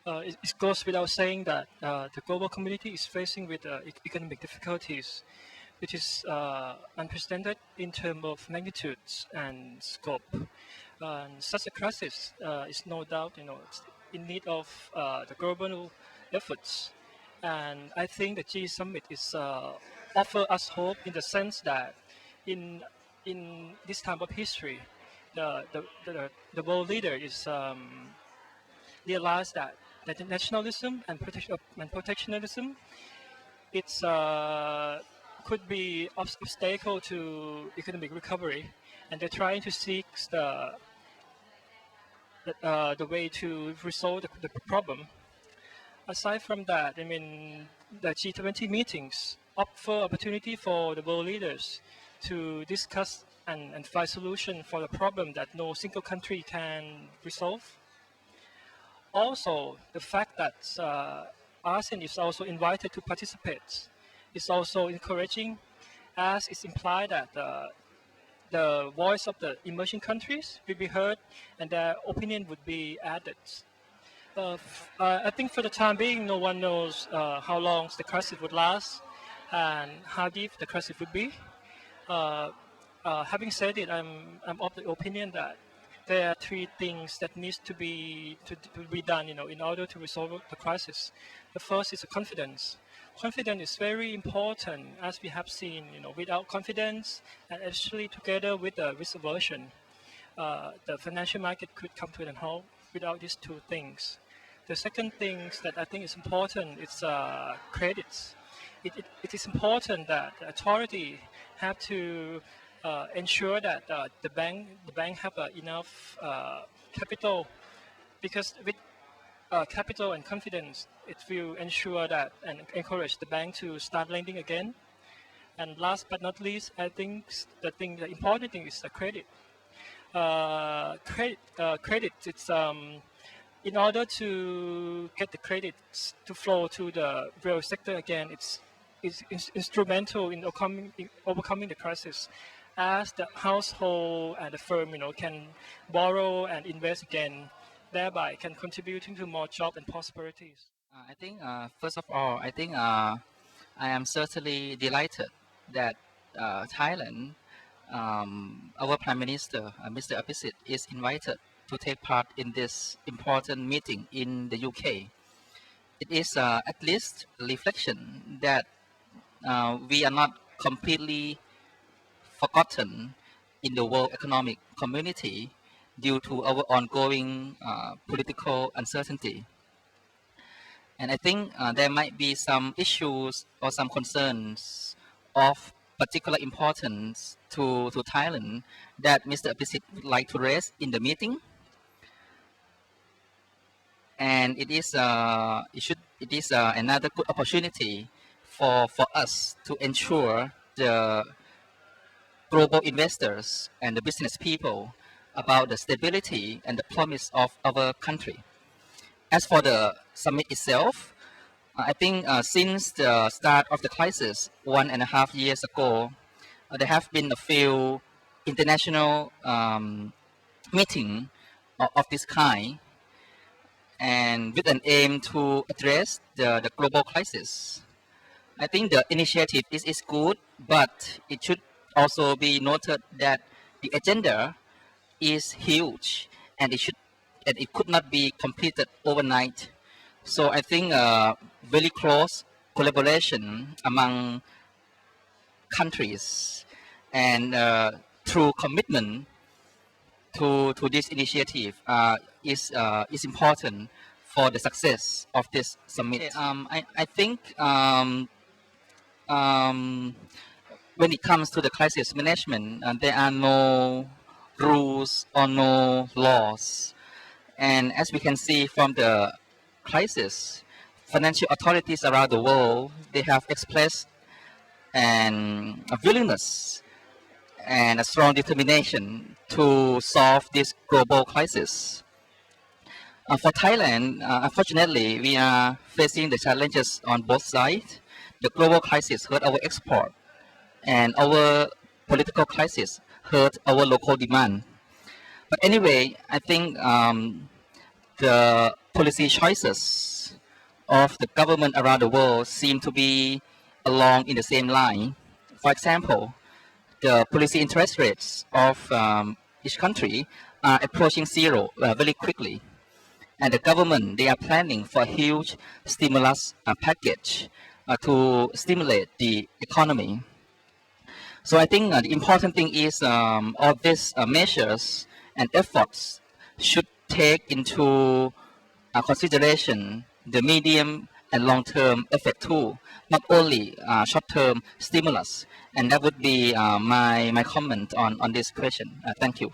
It goes without saying that the global community is facing with economic difficulties, which is unprecedented in terms of magnitudes and scope. And such a crisis is no doubt, it's in need of the global efforts. And I think the G Summit is offer us hope in the sense that in in this time of history, the world leader is realize that the nationalism and protectionism it's could be obstacle to economic recovery, and they're trying to seek the way to resolve the problem. Aside from that, I mean, the G20 meetings offer opportunity for the world leaders to discuss and find solution for the problem that no single country can resolve. Also, the fact that ASEAN is also invited to participate is also encouraging, as it's implied that the voice of the emerging countries will be heard and their opinion would be added. I think for the time being, no one knows how long the crisis would last and how deep the crisis would be. Having said it, I'm of the opinion that there are three things that needs to be done, in order to resolve the crisis. The first is confidence. Confidence is very important, as we have seen. Without confidence, and actually together with the risk aversion, the financial market could come to an halt without these two things. The second thing that I think is important is credits. It is important that the authority have to ensure that the bank have enough capital, because with capital and confidence, it will ensure that and encourage the bank to start lending again. And last but not least, I think the important thing is the credit. Credit. It's in order to get the credits to flow to the real sector again. It's instrumental in overcoming the crisis, as the household and the firm, can borrow and invest again, thereby can contributing to more job and prosperities. I think, first of all, I think I am certainly delighted that Thailand, our Prime Minister, Mr. Abhisit, is invited to take part in this important meeting in the UK. It is at least a reflection that we are not completely forgotten in the world economic community due to our ongoing political uncertainty. And I think there might be some issues or some concerns of particular importance to Thailand that Mr. Abhisit would like to raise in the meeting. And it is another good opportunity for us to ensure the global investors and the business people about the stability and the promise of our country. As for the summit itself, I think since the start of the crisis 1.5 years ago, there have been a few international meetings of this kind, and with an aim to address the global crisis. I think the initiative is good, but it should also be noted that the agenda is huge, and it could not be completed overnight. So I think very close collaboration among countries and through commitment to this initiative is important for the success of this summit. Okay, I think when it comes to the crisis management, there are no rules or no laws. And as we can see from the crisis, financial authorities around the world, they have expressed a willingness and a strong determination to solve this global crisis. For Thailand, unfortunately, we are facing the challenges on both sides. The global crisis hurt our export, and our political crisis hurt our local demand. But anyway, I think the policy choices of the government around the world seem to be along in the same line. For example, the policy interest rates of each country are approaching zero very quickly. And the government, they are planning for a huge stimulus package to stimulate the economy. So I think the important thing is all these measures and efforts should take into consideration the medium and long-term effect too, not only short-term stimulus. And that would be my comment on this question. Thank you.